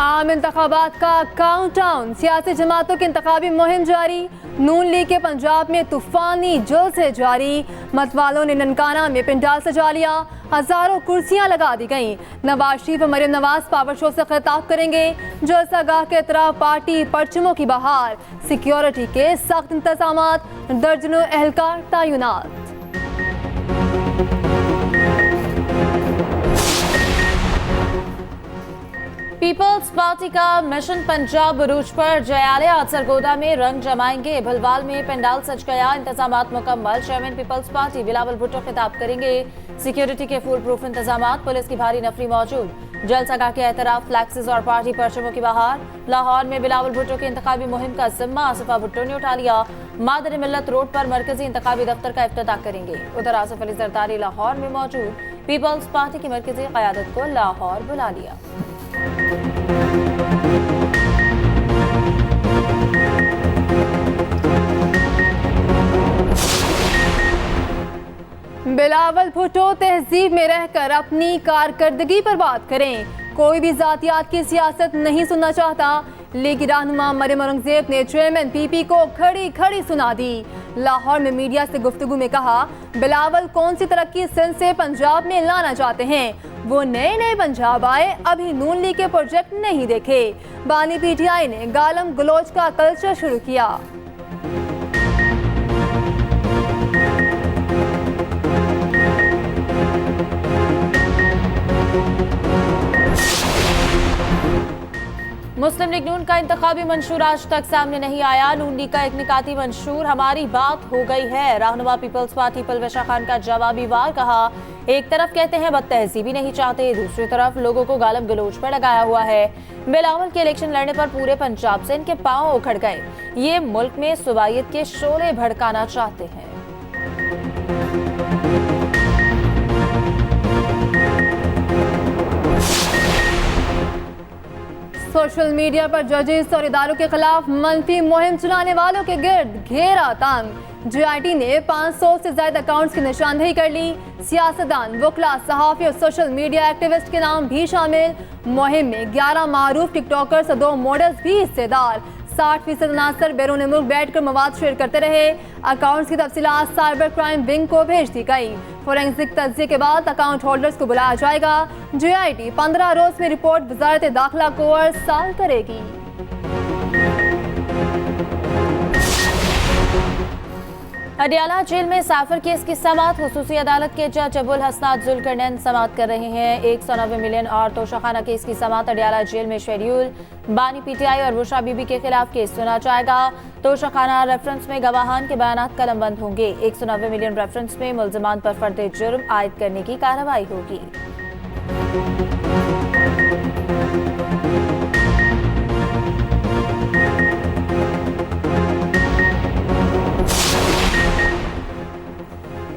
आम इंतखाबात का काउंटडाउन, सियासी जमातों की इंतखाबी मुहिम जारी। नून लीग के पंजाब में तूफानी जुलूस जारी। मतवालों ने ननकाना में पिंडाल सजा लिया, हजारों कुर्सियां लगा दी गईं। नवाज शरीफ और मरियम नवाज पावर शो से खिताब करेंगे। जलसागाह के तरफ पार्टी परचमों की बहार, सिक्योरिटी के सख्त इंतजामात, दर्जनों एहलकार तैनात। पीपल्स पार्टी का मिशन पंजाब उरूज पर। जयाले सरगोदा में रंग जमाएंगे। भलवाल में पंडाल सज गया, इंतजामात मुकम्मल। Chairman Peoples Party Bilawal Bhutto खिताब करेंगे। सिक्योरिटी के फुल प्रूफ इंतजामात, पुलिस की भारी नफरी मौजूद। जलसागाह के एतराफ फ्लैक्सेस और पार्टी परचमों की बहार। लाहौर में बिलावल भुट्टो की इंतखाबी मुहिम का जिम्मा आसिफा भुट्टो ने उठा लिया। मादर मिल्लत रोड पर मरकजी इंतखाबी दफ्तर का इफ्तिताह करेंगे। उधर आसिफ अली जरदारी लाहौर में मौजूद। पीपल्स पार्टी की मरकजी क़यादत को लाहौर बुला लिया। बिलावल भुट्टो तहजीब में रहकर अपनी कारकर्दगी पर बात करें। कोई भी जातियात की सियासत नहीं सुनना चाहता। लीगी रहनुमा मरियम औरंगजेब ने चेयरमैन पीपी को खड़ी खड़ी सुना दी। लाहौर में मीडिया से गुफ्तगू में कहा, बिलावल कौन सी तरक्की सिंध से पंजाब में लाना चाहते हैं। वो नए नए पंजाब आए, अभी नून लीग के प्रोजेक्ट नहीं देखे। बानी पीटीआई ने गालम गलोच का कल्चर शुरू किया। मुस्लिम लीग नून का इंतखाबी मंशूर आज तक सामने नहीं आया। नून लीग का एक निकाती मंशूर, हमारी बात हो गई है। रहनुमा पीपल्स पार्टी पलवेशा खान का जवाबी वार, कहा एक तरफ कहते हैं बदतहजीबी नहीं चाहते, दूसरी तरफ लोगों को गालम गलोच पर लगाया हुआ है। बिलावल के इलेक्शन लड़ने पर पूरे पंजाब से इनके पांव उखड़ गए। ये मुल्क में सुबाइयत के शोले भड़काना चाहते हैं। सोशल मीडिया पर जजेस और इदारों के खिलाफ मनफी मुहिम चलाने वालों के गिर्द घेरा तंग। जीआईटी ने 500 से ज्यादा अकाउंट्स की निशानदेही कर ली। सियासतदान, वकला, सहाफी और सोशल मीडिया एक्टिविस्ट के नाम भी शामिल। मुहिम में 11 मारूफ टिकटॉकर्स और 2 मॉडल्स भी हिस्सेदार। 60% अनासर बैरून मुल्क बैठकर मवाद शेयर करते रहे। अकाउंट्स की तफसीलात साइबर क्राइम विंग को भेज दी गई। फोरेंसिक तज्जिए के बाद अकाउंट होल्डर्स को बुलाया जाएगा। जीआईटी 15 रोज में रिपोर्ट वजारत दाखिला को अरसाल करेगी। अडियाला जेल में साफर केस की समाअत, खुसूसी अदालत के जज अबुल हसनात जुल्करनैन समाअत कर रहे हैं। 190 मिलियन और तोशाखाना केस की समाअत अडियाला जेल में शेड्यूल। बानी पीटीआई और बुशरा बीबी के खिलाफ केस सुना जाएगा। तोशाखाना रेफरेंस में गवाहान के बयानात कलमबंद होंगे। 190 मिलियन रेफरेंस में मुल्जमान पर फर्द जुर्म आयद करने की कार्रवाई होगी।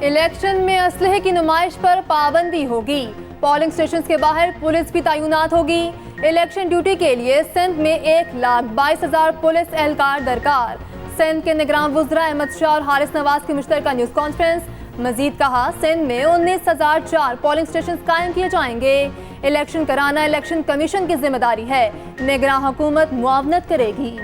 इलेक्शन में असलहे की नुमाइश पर पाबंदी होगी। पोलिंग स्टेशन के बाहर पुलिस भी तैनात होगी। इलेक्शन ड्यूटी के लिए सिंध में 1,22,000 पुलिस एहलकार दरकार। सिंध के निगरान वुज़रा अहमद शाह और हारिस नवाज की मुश्तरका न्यूज़ कॉन्फ्रेंस। मजीद कहा, सिंध में 19,004 पोलिंग स्टेशन कायम किए जाएंगे। इलेक्शन कराना इलेक्शन कमीशन की जिम्मेदारी है। निगरान हुकूमत मुआवनत करेगी।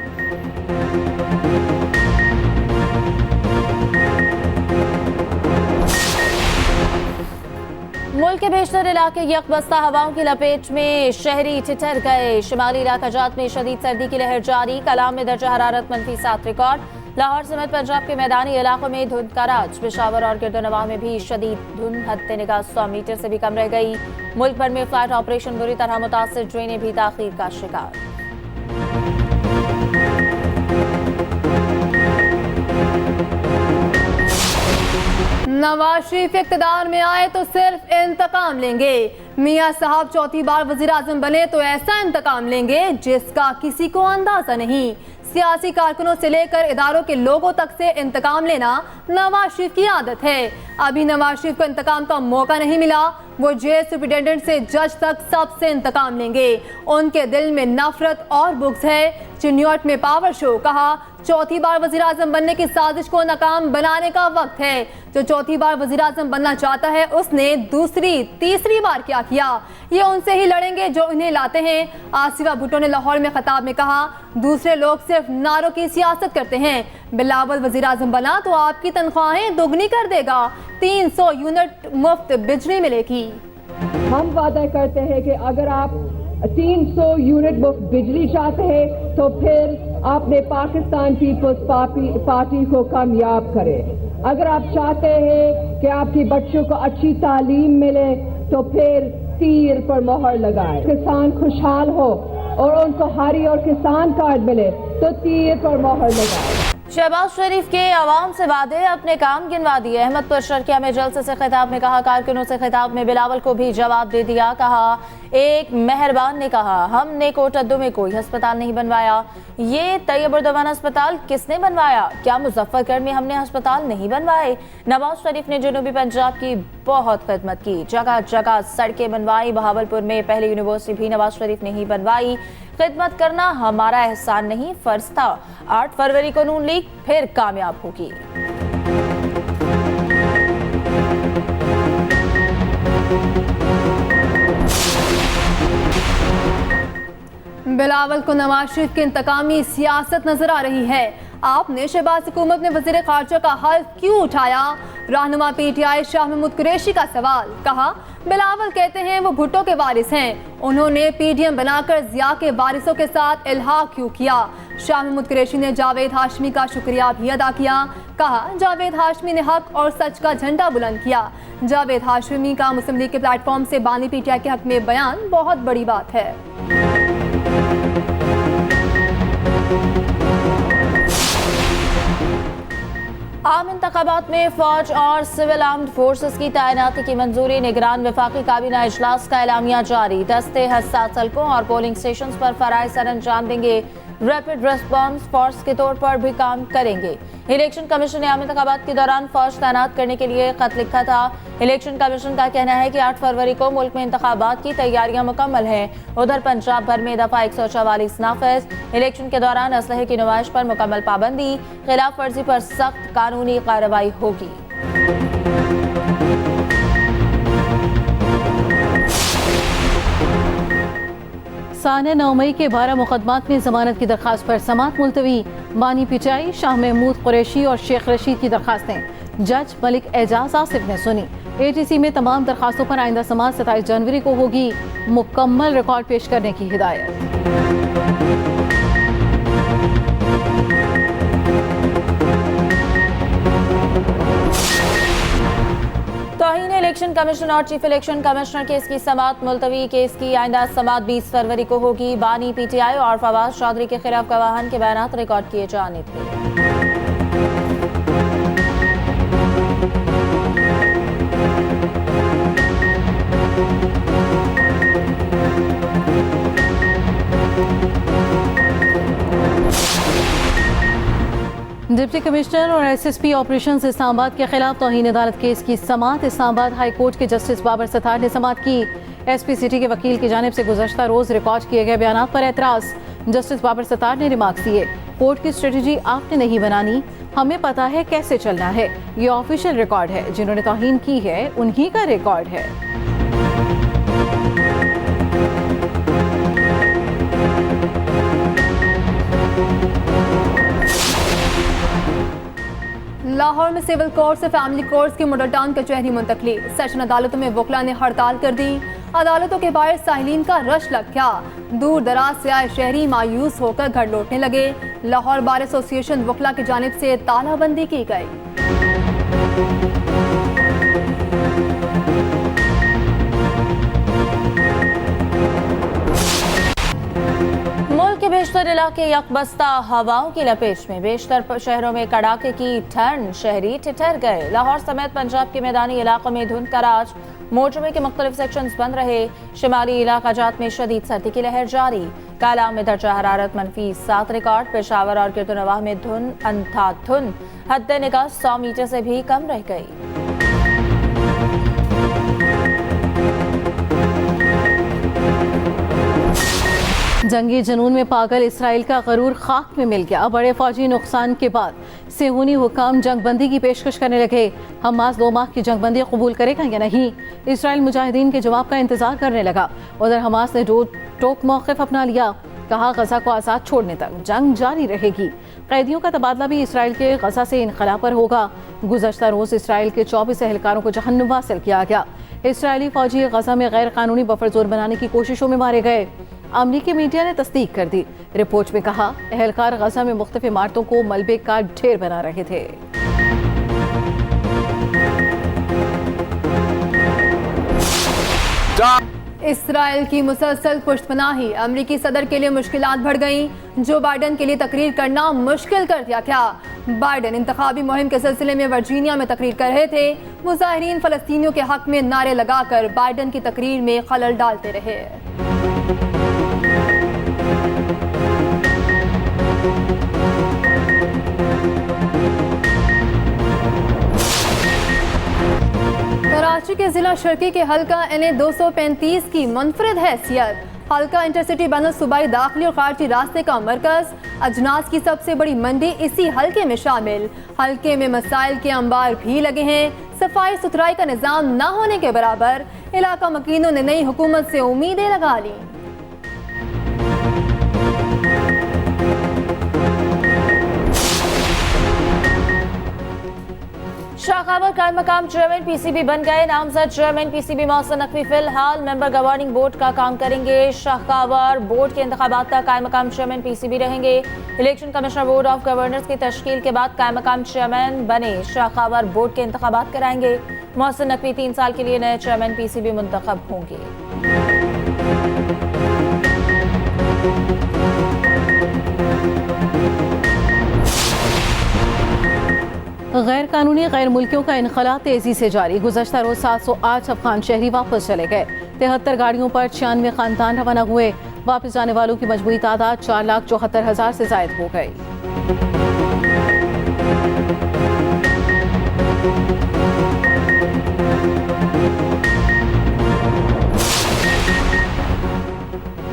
मुल्क के बेशतर इलाके यकबस्ता हवाओं की लपेट में, शहरी ठिठर गए। शिमाली इलाका जात में शदीद सर्दी की लहर जारी। कलाम में दर्जा हरारत -7 रिकॉर्ड। लाहौर समेत पंजाब के मैदानी इलाकों में धुंध का राज। पेशावर और गिरदोनवाह में भी शदीद धुंध हद निगाह 100 मीटर से भी कम रह गई। मुल्क भर में फ्लाइट ऑपरेशन बुरी तरह मुतासिर, ट्रेनें भी ताखीर का शिकार। नवाज शरीफ इक़्तिदार में आए तो सिर्फ इंतकाम लेंगे। मियां साहब चौथी बार वज़ीर आज़म बने तो ऐसा इंतकाम लेंगे जिसका किसी को अंदाजा नहीं। सियासी कारकुनों से लेकर इदारों के लोगों तक से इंतकाम लेना नवाज शरीफ की आदत है। अभी नवाज शरीफ को इंतकाम का मौका नहीं मिला। वो जेल सुप्रिटेंडेंट से जज तक सबसे इंतकाम लेंगे। उनके दिल में नफरत और बुग़्ज़ है। चिन्योट में पावर शो, कहा चौथी बार वज़ीर आज़म बनने की साजिश को नाकाम बनाने का वक्त है। जो चौथी बार वज़ीर-ए-आज़म बनना चाहता है उसने दूसरी तीसरी बार क्या किया, ये उनसे ही लड़ेंगे जो इन्हें लाते हैं। आसिफा भुट्टो ने लाहौर में खिताब में कहा, दूसरे लोग सिर्फ नारों की सियासत करते हैं, बिलावल वज़ीर-ए-आज़म बना तो आपकी तनख्वाहें दोगुनी कर देगा, 300 यूनिट मुफ्त बिजली मिलेगी। हम वादा करते हैं कि अगर आप 300 यूनिट मुफ्त बिजली चाहते हैं तो फिर आपने पाकिस्तान पीपल्स पार्टी को कामयाब करें। अगर आप चाहते हैं कि आपके बच्चों को अच्छी तालीम मिले तो फिर तीर पर मोहर लगाए। किसान खुशहाल हो और उनको हरी और किसान कार्ड मिले तो तीर पर मोहर लगाए। शहबाज शरीफ के आवाम से वादे अपने काम गिनवा दिए। अहमदपुर शर्किया में जलसे से खिताब में कहा, कारकुनों से खिताब में बिलावल को भी जवाब दे दिया। कहा, एक मेहरबान ने कहा, हमने कोटद्दू में कोई अस्पताल नहीं बनवाया। ये तैयब-उर-रहमान अस्पताल किसने बनवाया? क्या मुजफ्फरगढ़ में हमने अस्पताल नहीं बनवाए? नवाज शरीफ ने जनूबी पंजाब की बहुत खिदमत की, जगह जगह सड़कें बनवाई। बहावलपुर में पहली यूनिवर्सिटी भी नवाज शरीफ ने ही बनवाई। खिदमत करना हमारा एहसान नहीं, फर्ज था। 8 फरवरी को नून लीग फिर कामयाब होगी। बिलावल को नवाज शरीफ की इंतकामी सियासत नजर आ रही है। आपने शहबाज हुकूमत में वज़ीर खारजा का हल्फ क्यों उठाया? रहनुमा पीटीआई शाह महमूद कुरैशी का सवाल। कहा, बिलावल कहते हैं वो भुट्टो के वारिस हैं, उन्होंने पीडीएम बनाकर जिया के वारिसों के साथ इल्हाक क्यों किया? शाह महमूद कुरैशी ने जावेद हाशमी का शुक्रिया भी अदा किया। कहा, जावेद हाशमी ने हक और सच का झंडा बुलंद किया। जावेद हाशमी का मुस्लिम लीग के प्लेटफॉर्म से बानी पीटीआई के हक में बयान बहुत बड़ी बात है। आम इंतखाबात में फौज और सिविल आर्म्ड फोर्सेस की तैनाती की मंजूरी। निगरान वफाकी काबीना इजलास का एलामिया जारी। दस्ते हसास हलकों और पोलिंग स्टेशन पर फराइज सर अंजाम देंगे। रैपिड रेस्पॉन्स फोर्स के तौर पर भी काम करेंगे। इलेक्शन कमीशन ने आम इंतखाबात के दौरान फौज तैनात करने के लिए खत लिखा था। इलेक्शन कमीशन का कहना है कि 8 फरवरी को मुल्क में इंतखाबात की तैयारियां मुकम्मल हैं। उधर पंजाब भर में दफा 144 नाफिज। इलेक्शन के दौरान असलहे की नुमाइश पर मुकम्मल पाबंदी, खिलाफ वर्जी पर सख्त कानूनी कार्रवाई होगी। साने 9 मई के 12 मुकदमात में जमानत की दरखास्त पर समाअत मुलतवी। बानी पीटीआई शाह महमूद कुरैशी और शेख रशीद की दरखास्तें जज मलिक एजाज आसिफ ने सुनी। एटीसी में तमाम दरखास्तों पर आइंदा समाअत 27 जनवरी को होगी। मुकम्मल रिकॉर्ड पेश करने की हिदायत। तौहीन इलेक्शन कमीशन और चीफ इलेक्शन कमिश्नर केस की समाअत मुलतवी। केस की आइंदा समाअत 20 फरवरी को होगी। बानी पीटीआई और फवाद चौधरी के खिलाफ गवाहान के बयानात रिकॉर्ड किए जाने थे। डिप्टी कमिश्नर और एसएसपी ऑपरेशंस इस्लामाबाद के खिलाफ तौहीन अदालत केस की समाअत। इस्लामाबाद हाई कोर्ट के जस्टिस बाबर सत्तार ने समाअत की। एसपी सिटी के वकील की जानिब से गुज़श्ता रोज रिकॉर्ड किए गए बयानात पर एतराज़। जस्टिस बाबर सत्तार ने रिमार्क्स दिए, कोर्ट की स्ट्रेटजी आपने नहीं बनानी, हमें पता है कैसे चलना है। ये ऑफिशियल रिकॉर्ड है, जिन्होंने तौहीन की है उन्हीं का रिकॉर्ड है। लाहौर में सिविल कोर्ट से फैमिली कोर्ट्स की मॉडल टाउन कचहरी मुंतकली। सेशन अदालतों में वकला ने हड़ताल कर दी। अदालतों के बाहर साहिलीन का रश लग गया। दूर दराज से आए शहरी मायूस होकर घर लौटने लगे। लाहौर बार एसोसिएशन वकला की जानिब से तालाबंदी की गई। मुल्क के बेशतर इलाके यकबस्ता हवाओं की लपेट में। बेशतर शहरों में कड़ाके की ठंड, शहरी ठिठर गए। लाहौर समेत पंजाब के मैदानी इलाकों में धुंध का राज। मोटरवे के मुख्तलिफ सेक्शंस बंद रहे। शिमाली इलाका जात में शदीद सर्दी की लहर जारी। काला में दर्जा हरारत -7 रिकॉर्ड। पेशावर और गिरदुनवाह में धुंध अंधाधुंध। हद निगाह 100 मीटर से भी कम रह गई। जंगी जनून में पागल इसराइल का गरूर खाक में मिल गया। बड़े फौजी नुकसान के बाद सेहूनी हुकाम जंगबंदी की पेशकश करने लगे। हमास 2 माह की जंगबंदी कबूल करेगा या नहीं, इसराइल मुजाहिदीन के जवाब का इंतजार करने लगा। उधर हमास ने टोक मौक़िफ़ अपना लिया, कहा गजा को आज़ाद छोड़ने तक जंग जारी रहेगी। कैदियों का तबादला भी इसराइल के गजा से इनखला पर होगा। गुज़श्ता रोज़ इसराइल के 24 एहलकारों को जहन्नुम वासिल किया गया। इसराइली फौजी गजा में गैर कानूनी बफर जोन बनाने की कोशिशों में मारे गए। अमरीकी मीडिया ने तस्दीक कर दी। रिपोर्ट में कहा एहलकार गजा में मुख्तलिफ इमारतों को मलबे का ढेर बना रहे थे। इसराइल की मुसलसल पुष्टपनाही अमरीकी सदर के लिए मुश्किलात बढ़ गईं। जो बाइडन के लिए तकरीर करना मुश्किल कर दिया। क्या बाइडन इंतखाबी मुहिम के सिलसिले में वर्जीनिया में तकरीर कर रहे थे। मुजाहिरीन फलस्तीनियों के हक में नारे लगाकर बाइडन की तकरीर में खलल डालते रहे। कराची के जिला शर्की के हल्का NA 235 की मुनफरिद हैसियत। हल्का इंटरसिटी बैनुल सूबाई दाखिली और खारजी रास्ते का मरकज, अजनास की सबसे बड़ी मंडी इसी हल्के में शामिल। हल्के में मसाइल के अंबार भी लगे हैं। सफाई सुथराई का निज़ाम ना होने के बराबर। इलाका मकीनों ने नई हुकूमत से उम्मीदें लगा ली। शाखावर कायम मकाम चेयरमैन PCB बन गए। नामजद चेयरमैन PCB मोहसिन नकवी फिलहाल मेंबर गवर्निंग बोर्ड का काम करेंगे। शाखावर बोर्ड के इंतखाबात तक कायम मकाम चेयरमैन PCB रहेंगे। Election commissioner board of governors की तश्कील के बाद कायम मकाम चेयरमैन बने शाखावर बोर्ड के इंतखाबात कराएंगे। मोहसिन नकवी 3 साल के लिए नए चेयरमैन PCB मुंतखब होंगे। गैर कानूनी गैर मुल्कियों का इनखला तेजी से जारी। गुज़श्ता रोज 708 अफगान शहरी वापस चले गए। 73 गाड़ियों पर 96 खानदान रवाना हुए। वापस जाने वालों की मजमूई तादाद 4,74,000 से जायद हो गई।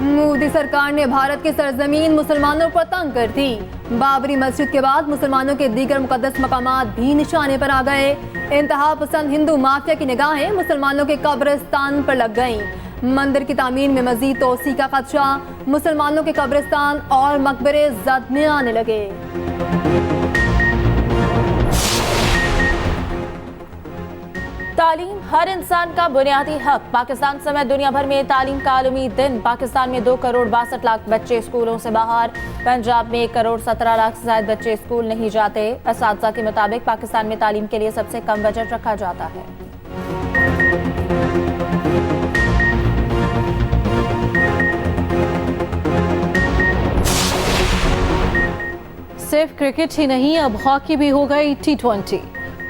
मोदी सरकार ने भारत की सरजमीन मुसलमानों पर तंग कर दी। बाबरी मस्जिद के बाद मुसलमानों के दीगर मुकद्दस मकामात भी निशाने पर आ गए। इंतहा पसंद हिंदू माफिया की निगाहें मुसलमानों के कब्रिस्तान पर लग गईं। मंदिर की तामीर में मजीद तोसी का खदशा। मुसलमानों के कब्रिस्तान और मकबरे जद में आने लगे। तालीम हर इंसान का बुनियादी हक। पाकिस्तान समेत दुनिया भर में तालीम का आलमी दिन। पाकिस्तान में 2 करोड़ 62 लाख बच्चे स्कूलों से बाहर। पंजाब में 1 करोड़ 17 लाख से ज्यादा बच्चे स्कूल नहीं जाते। असातिज़ा के मुताबिक पाकिस्तान में तालीम के लिए सबसे कम बजट रखा जाता है। सिर्फ क्रिकेट ही नहीं, अब हॉकी भी हो गई T20।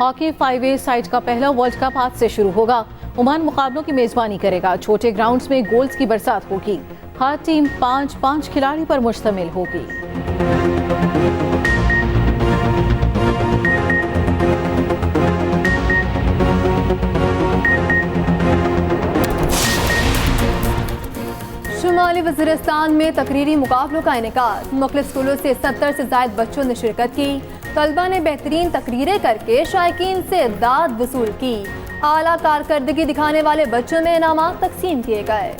हॉकी 5A साइड का पहला वर्ल्ड कप आज से शुरू होगा। ओमान मुकाबलों की मेजबानी करेगा। छोटे ग्राउंड्स में गोल्स की बरसात होगी। हर टीम 5-5 खिलाड़ी पर मुश्तमिल होगी। शुमाली वज़ीरिस्तान में तकरीरी मुकाबलों का इनेकाद। मुख्तलिफ स्कूलों से 70 से ज्यादा बच्चों ने शिरकत की। तलबा ने बेहतरीन तकरीरें करके शायकीन से दाद वसूल की। आला कारकर्दगी दिखाने वाले बच्चों में इनामात तकसीम किए गए।